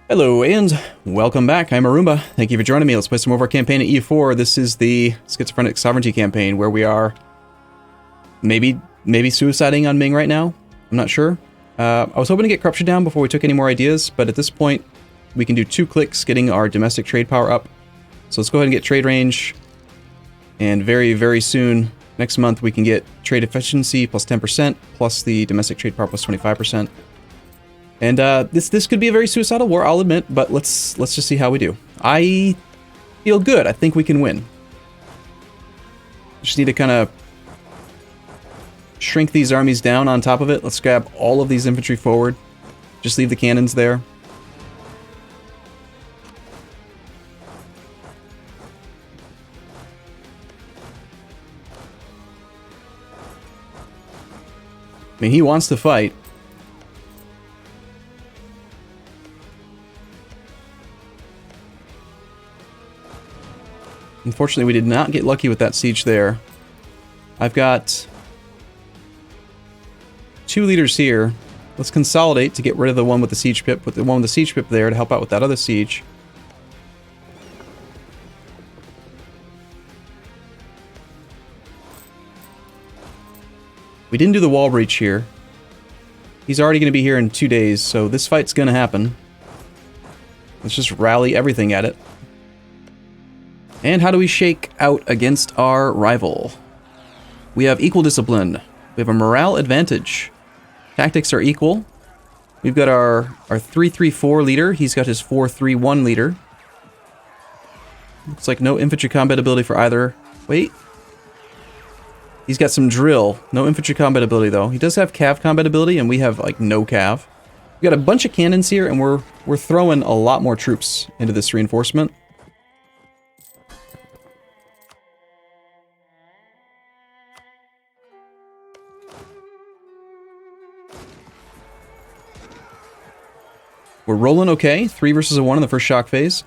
Hello and welcome back. I'm Arumba. Thank you for joining me. Let's play some more of our campaign at EU4. This is the Schizophrenic Sovereignty campaign where we are maybe suiciding on Ming right now. I'm not sure. I was hoping to get corruption down before we took any more ideas, but at this point we can do 2 clicks getting our domestic trade power up. So let's go ahead and get trade range, and very soon, next month, we can get trade efficiency plus 10% plus the domestic trade power plus 25%. And this could be a very suicidal war, I'll admit, but let's just see how we do. I feel good. I think we can win. Just need to kind of shrink these armies down on top of it. Let's grab all of these infantry forward. Just leave the cannons there. I mean, he wants to fight. Unfortunately, we did not get lucky with that siege there. I've got 2 leaders here. Let's consolidate to get rid of the one with the siege pip. Put the one with the siege pip there to help out with that other siege. We didn't do the wall breach here. He's already going to be here in 2 days, so this fight's going to happen. Let's just rally everything at it. And how do we shake out against our rival? We have equal discipline. We have a morale advantage. Tactics are equal. We've got our 3-3-4 leader. He's got his 4-3-1 leader. Looks like no infantry combat ability for either. Wait. He's got some drill. No infantry combat ability, though. He does have cav combat ability, and we have, like, no cav. We've got a bunch of cannons here, and we're throwing a lot more troops into this reinforcement. We're rolling okay. 3 versus a 1 in the first shock phase.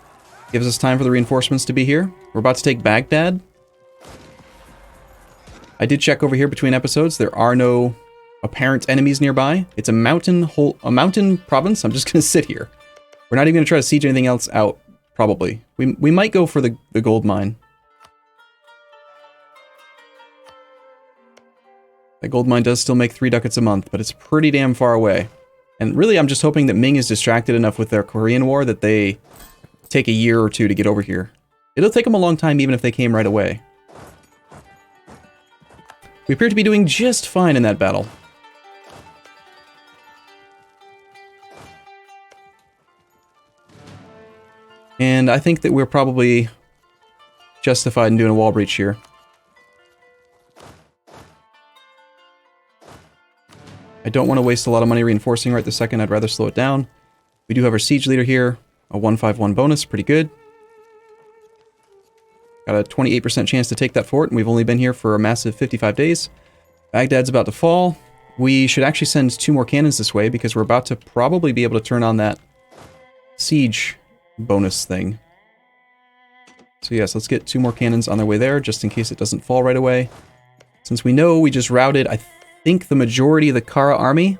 Gives us time for the reinforcements to be here. We're about to take Baghdad. I did check over here between episodes. There are no apparent enemies nearby. It's a mountain province. I'm just going to sit here. We're not even going to try to siege anything else out, probably. We might go for the gold mine. That gold mine does still make 3 ducats a month, but it's pretty damn far away. And really, I'm just hoping that Ming is distracted enough with their Korean War that they take a year or 2 to get over here. It'll take them a long time even if they came right away. We appear to be doing just fine in that battle. And I think that we're probably justified in doing a wall breach here. I don't want to waste a lot of money reinforcing right this second. I'd rather slow it down. We do have our siege leader here. A 151 bonus. Pretty good. Got a 28% chance to take that fort, and we've only been here for a massive 55 days. Baghdad's about to fall. We should actually send 2 more cannons this way, because we're about to probably be able to turn on that siege bonus thing. So yes, let's get 2 more cannons on their way there, just in case it doesn't fall right away. Since we know we just routed, I think, the majority of the Qara army.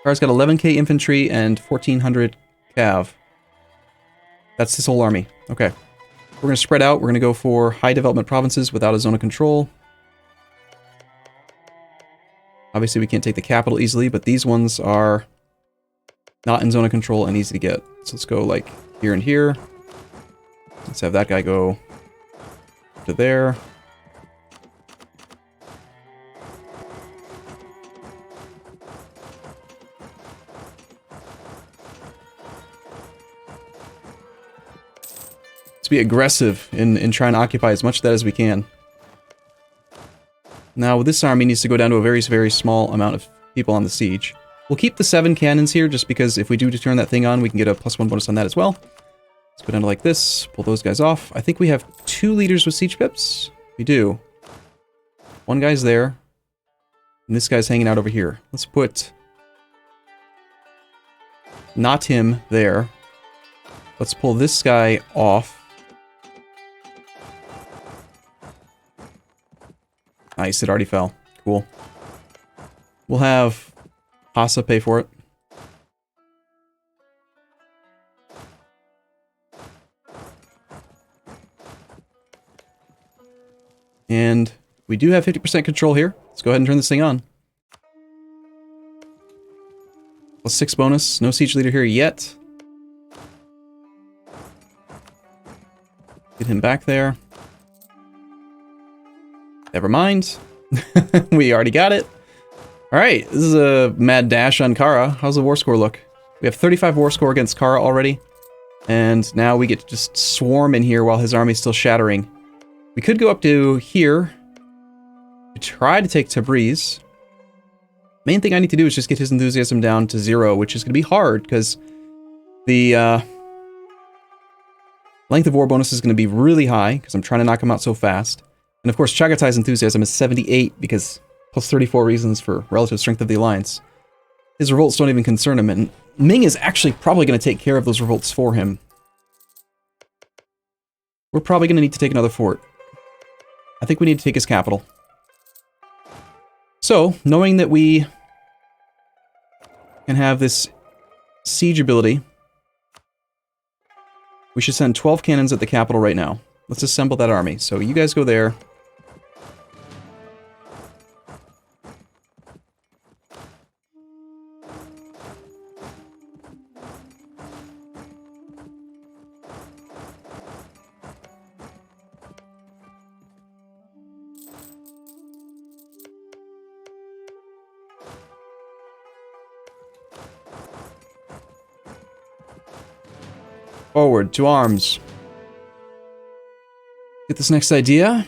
Qara's got 11k infantry and 1400 cav. That's his whole army. Okay. We're going to spread out. We're going to go for high development provinces without a zone of control. Obviously, we can't take the capital easily, but these ones are not in zone of control and easy to get. So let's go, like, here and here. Let's have that guy go to there. Be aggressive in trying to occupy as much of that as we can. Now, this army needs to go down to a very small amount of people on the siege. We'll keep the 7 cannons here, just because if we do turn that thing on, we can get a +1 bonus on that as well. Let's go down to like this, pull those guys off. I think we have 2 leaders with siege pips. We do. One guy's there, and this guy's hanging out over here. Let's put not him there. Let's pull this guy off. Nice, it already fell. Cool. We'll have Hassa pay for it. And we do have 50% control here. Let's go ahead and turn this thing on. +6 bonus. No siege leader here yet. Get him back there. Never mind. We already got it. Alright, this is a mad dash on Qara. How's the war score look? We have 35 war score against Qara already. And now we get to just swarm in here while his army's still shattering. We could go up to here. To try to take Tabriz. Main thing I need to do is just get his enthusiasm down to 0, which is going to be hard, because the length of war bonus is going to be really high, because I'm trying to knock him out so fast. And of course, Chaghatay's enthusiasm is 78, because plus 34 reasons for relative strength of the alliance. His revolts don't even concern him, and Ming is actually probably going to take care of those revolts for him. We're probably going to need to take another fort. I think we need to take his capital. So, knowing that we can have this siege ability, we should send 12 cannons at the capital right now. Let's assemble that army. So you guys go there. Forward, to arms. Get this next idea.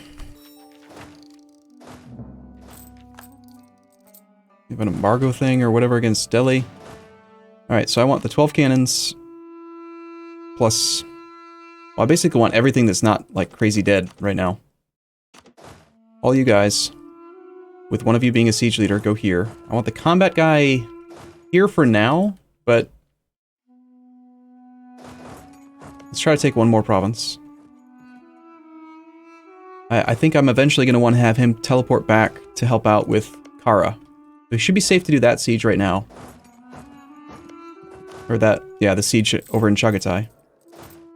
We have an embargo thing or whatever against Delhi. Alright, so I want the 12 cannons. Plus... Well, I basically want everything that's not, like, crazy dead right now. All you guys, with one of you being a siege leader, go here. I want the combat guy here for now, but... Let's try to take one more province. I think I'm eventually going to want to have him teleport back to help out with Qara. So he should be safe to do that siege right now. Or that, yeah, the siege over in Chaghatai.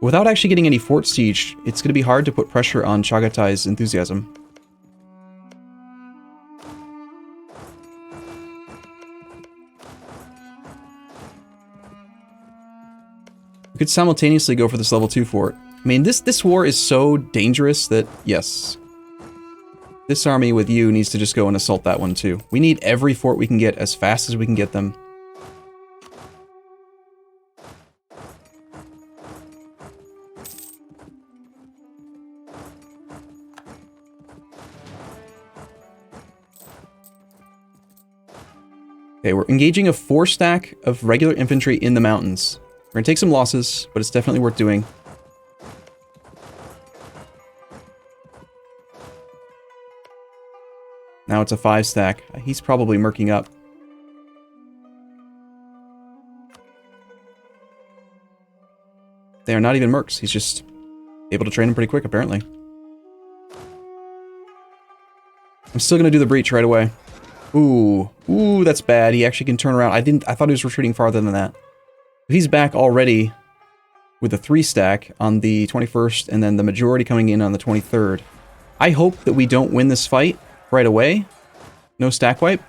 Without actually getting any fort siege, it's going to be hard to put pressure on Chaghatai's enthusiasm. We could simultaneously go for this level 2 fort. I mean, this war is so dangerous that, yes. This army with you needs to just go and assault that one too. We need every fort we can get as fast as we can get them. Okay, we're engaging a 4-stack of regular infantry in the mountains. We're gonna take some losses, but it's definitely worth doing. Now it's a 5-stack. He's probably murking up. They are not even mercs. He's just able to train them pretty quick, apparently. I'm still gonna do the breach right away. Ooh, that's bad. He actually can turn around. I thought he was retreating farther than that. He's back already with a 3-stack on the 21st, and then the majority coming in on the 23rd. I hope that we don't win this fight right away. No stack wipe,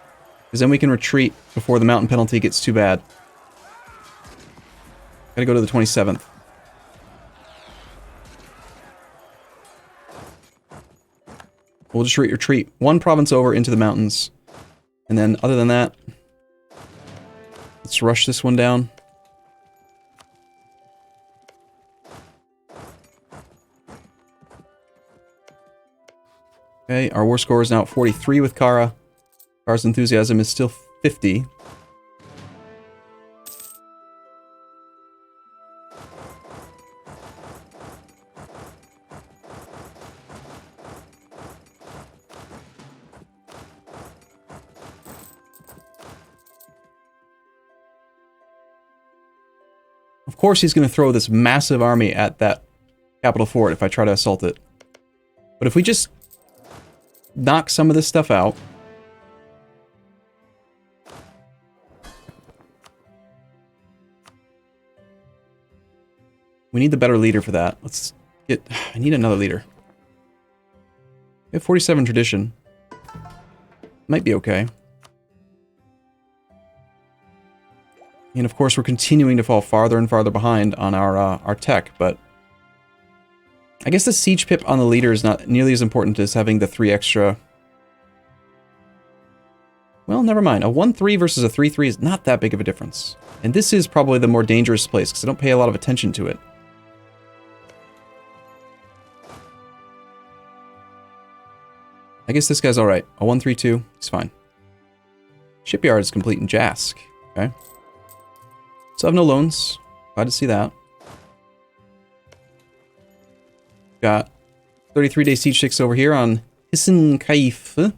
because then we can retreat before the mountain penalty gets too bad. Gotta go to the 27th. We'll just retreat one province over into the mountains. And then, other than that, let's rush this one down. Okay, our war score is now at 43 with Qara. Qara's enthusiasm is still 50. Of course he's going to throw this massive army at that capital fort if I try to assault it. But if we just knock some of this stuff out. We need the better leader for that. Let's get... I need another leader. We have 47 tradition. Might be okay. And of course, we're continuing to fall farther and farther behind on our tech, but I guess the siege pip on the leader is not nearly as important as having the 3 extra. Well, never mind. A 1-3 versus a 3-3 is not that big of a difference. And this is probably the more dangerous place, because I don't pay a lot of attention to it. I guess this guy's alright. A 1-3-2, he's fine. Shipyard is complete in Jask. Okay. So I have no loans. Glad to see that. Got 33-day siege ticks over here on Hissen Kaif.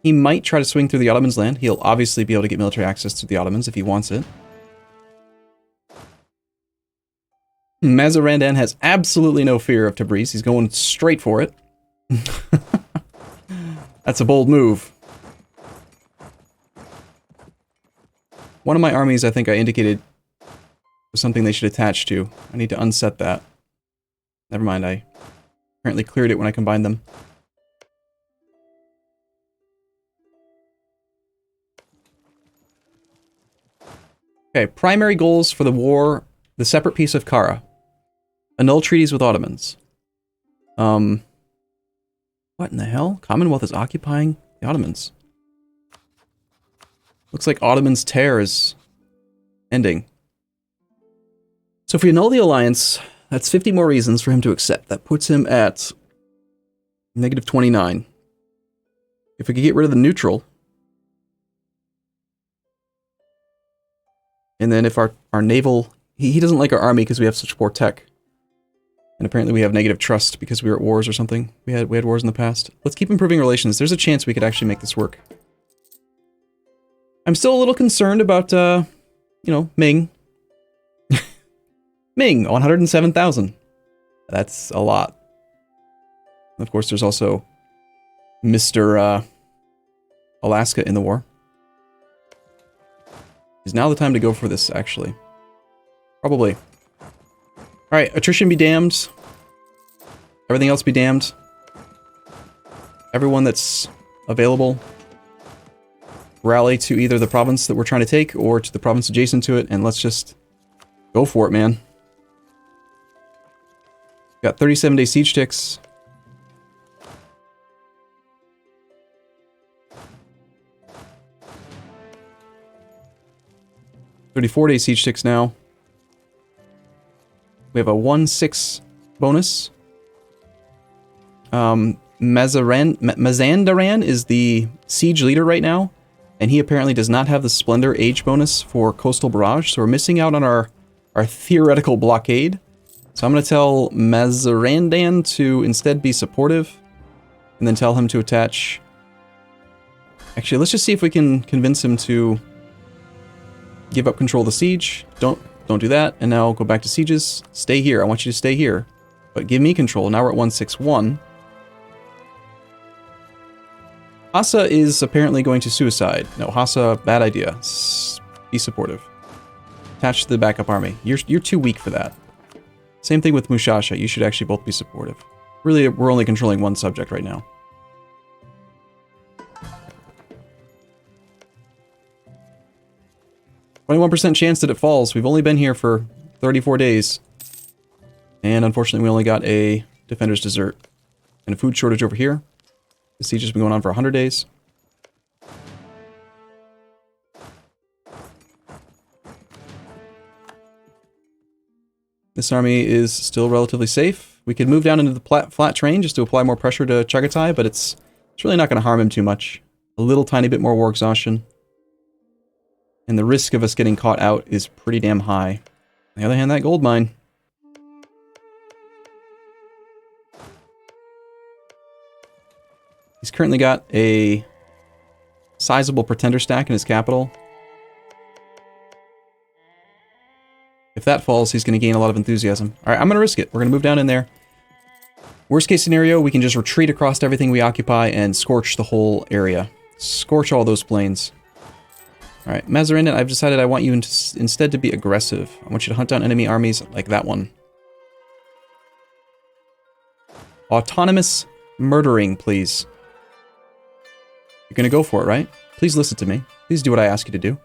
He might try to swing through the Ottomans' land. He'll obviously be able to get military access to the Ottomans if he wants it. Mazarandan has absolutely no fear of Tabriz. He's going straight for it. That's a bold move. One of my armies, I think I indicated, was something they should attach to. I need to unset that. Never mind, I apparently cleared it when I combined them. Okay, primary goals for the war, the separate peace of Qara. Annul treaties with Ottomans. What in the hell? Commonwealth is occupying the Ottomans. Looks like Ottoman's tear is ending. So if we annul the alliance, that's 50 more reasons for him to accept. That puts him at negative 29. If we could get rid of the neutral, and then if our naval... He doesn't like our army because we have such poor tech. And apparently we have negative trust because we were at wars or something. We had wars in the past. Let's keep improving relations. There's a chance we could actually make this work. I'm still a little concerned about, you know, Ming. Ming, 107,000. That's a lot. And of course, there's also Mr. Alaska in the war. Is now the time to go for this, actually. Probably. Alright, attrition be damned. Everything else be damned. Everyone that's available, rally to either the province that we're trying to take or to the province adjacent to it, and let's just go for it, man. Got 37-day siege ticks. $34-day siege ticks now. We have a 1-6 bonus. Mazandaran is the siege leader right now, and he apparently does not have the Splendor Age bonus for Coastal Barrage, so we're missing out on our theoretical blockade. So I'm going to tell Mazarandan to instead be supportive, and then tell him to attach... Actually, let's just see if we can convince him to give up control of the siege. Don't do that, and now go back to sieges. Stay here. I want you to stay here. But give me control. Now we're at 161. Hassa is apparently going to suicide. No, Hassa, bad idea. Be supportive. Attach to the backup army. You're too weak for that. Same thing with Mushasha. You should actually both be supportive. Really, we're only controlling one subject right now. %, chance that it falls. We've only been here for 34 days. And unfortunately, we only got a Defender's Desert. And a food shortage over here. The siege has been going on for 100 days. This army is still relatively safe. We could move down into the flat terrain just to apply more pressure to Chagatai, but it's really not going to harm him too much. A little tiny bit more war exhaustion. And the risk of us getting caught out is pretty damn high. On the other hand, that gold mine. He's currently got a sizable pretender stack in his capital. If that falls, he's going to gain a lot of enthusiasm. Alright, I'm going to risk it. We're going to move down in there. Worst case scenario, we can just retreat across everything we occupy and scorch the whole area. Scorch all those plains. Alright, Mazarindan, I've decided I want you instead to be aggressive. I want you to hunt down enemy armies like that one. Autonomous murdering, please. You're gonna go for it, right? Please listen to me. Please do what I ask you to do.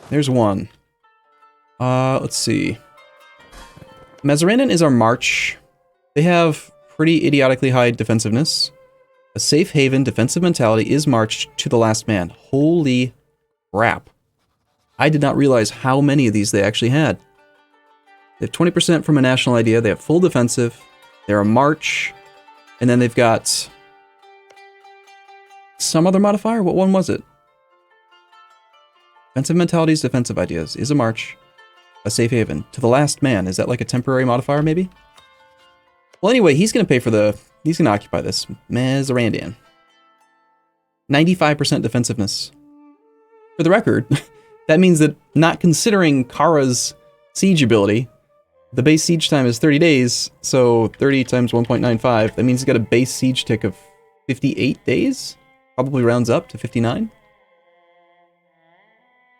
There's one. Let's see. Mazarandon is our march. They have pretty idiotically high defensiveness. A safe haven defensive mentality is marched to the last man. Holy crap. I did not realize how many of these they actually had. They have 20% from a national idea. They have full defensive. They're a march. And then they've got some other modifier. What one was it? Defensive mentalities, defensive ideas. Is a march. A safe haven. To the last man. Is that like a temporary modifier, maybe? Well, anyway, he's going to pay for the... He's going to occupy this. Mazarandon. 95% defensiveness. For the record, that means that not considering Qara's siege ability, the base siege time is 30 days, so 30 times 1.95, that means he's got a base siege tick of 58 days? Probably rounds up to 59.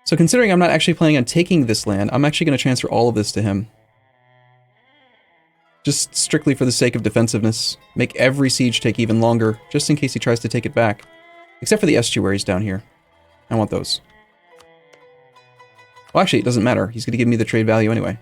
So considering I'm not actually planning on taking this land, I'm actually going to transfer all of this to him. Just strictly for the sake of defensiveness. Make every siege take even longer, just in case he tries to take it back. Except for the estuaries down here. I want those. Well, actually, it doesn't matter. He's going to give me the trade value anyway.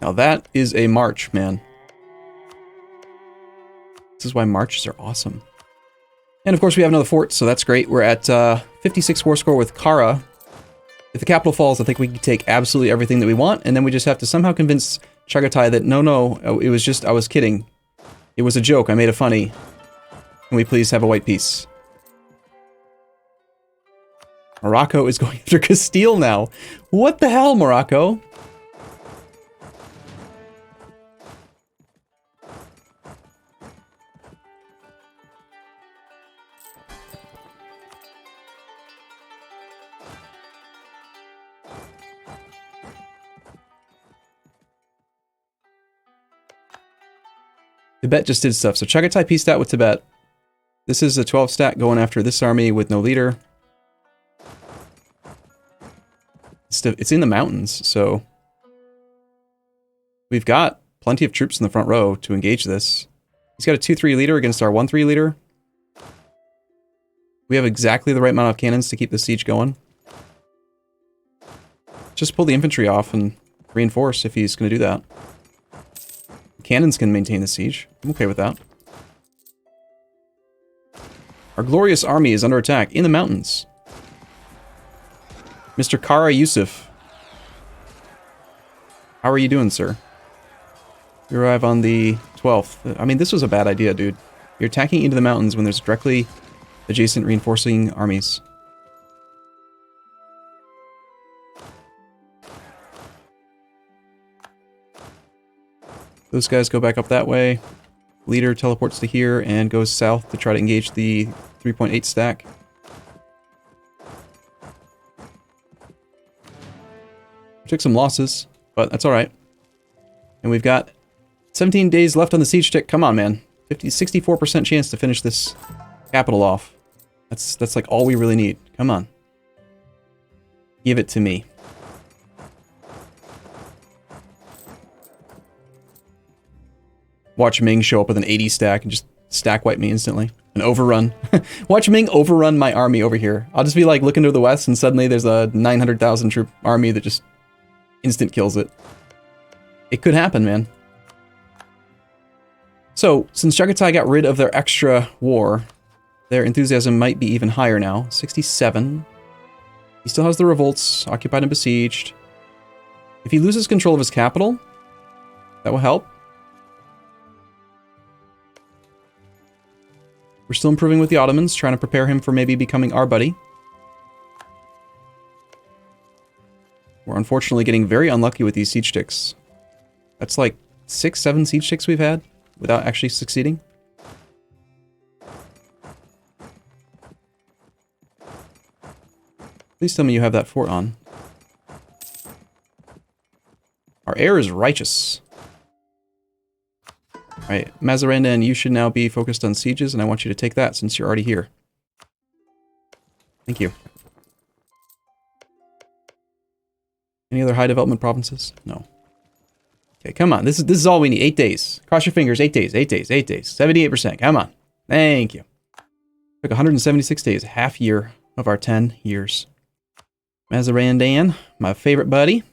Now that is a march, man. This is why marches are awesome. And of course we have another fort, so that's great. We're at 56 war score with Qara. If the capital falls, I think we can take absolutely everything that we want, and then we just have to somehow convince Chagatai that no, it was just, I was kidding. It was a joke, I made it funny. Can we please have a white peace? Morocco is going after Castile now. What the hell, Morocco? Tibet just did stuff. So Chagatai pieced out with Tibet. This is a 12 stat going after this army with no leader. It's in the mountains, so we've got plenty of troops in the front row to engage this. He's got a 2-3 leader against our 1-3 leader. We have exactly the right amount of cannons to keep the siege going. Just pull the infantry off and reinforce if he's going to do that. Cannons can maintain the siege. I'm okay with that. Our glorious army is under attack in the mountains. Mr. Qara Yusuf. How are you doing, sir? We arrive on the 12th. I mean, this was a bad idea, dude. You're attacking into the mountains when there's directly adjacent reinforcing armies. Those guys go back up that way. Leader teleports to here and goes south to try to engage the 3.8 stack. We took some losses, but that's alright. And we've got 17 days left on the siege tick. Come on, man. 64% chance to finish this capital off. That's like all we really need. Come on. Give it to me. Watch Ming show up with an 80 stack and just stack wipe me instantly. An overrun. Watch Ming overrun my army over here. I'll just be like looking to the west and suddenly there's a 900,000 troop army that just instant kills it. It could happen, man. So, since Chagatai got rid of their extra war, their enthusiasm might be even higher now. 67. He still has the revolts, occupied and besieged. If he loses control of his capital, that will help. We're still improving with the Ottomans, trying to prepare him for maybe becoming our buddy. We're unfortunately getting very unlucky with these siege ticks. That's like 6-7 siege ticks we've had without actually succeeding. Please tell me you have that fort on. Our heir is righteous. Alright, Mazarandan, you should now be focused on sieges, and I want you to take that since you're already here. Thank you. Any other high development provinces? No. Okay, come on. This is all we need. 8 days. Cross your fingers. 8 days. 8 days. 8 days. 78%. Come on. Thank you. Took 176 days. Half year of our 10 years. Mazarandan, my favorite buddy.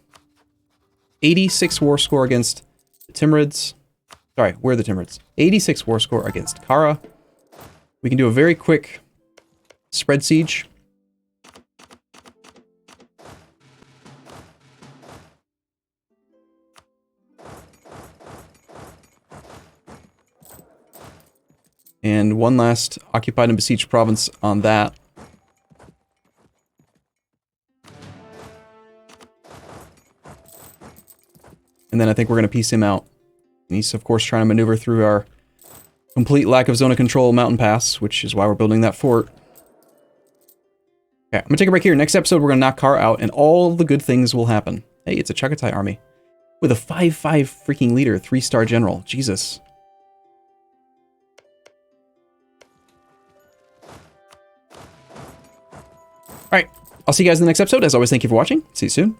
86 war score against the Timurids. Sorry, we're the Timurids. 86 war score against Qara. We can do a very quick spread siege. And one last occupied and besieged province on that. And then I think we're going to piece him out. And he's, of course, trying to maneuver through our complete lack of zone of control mountain pass, which is why we're building that fort. Okay, I'm going to take a break here. Next episode, we're going to knock Qara out, and all the good things will happen. Hey, it's a Chagatai army. With a 5-5 freaking leader, 3-star general. Jesus. Alright, I'll see you guys in the next episode. As always, thank you for watching. See you soon.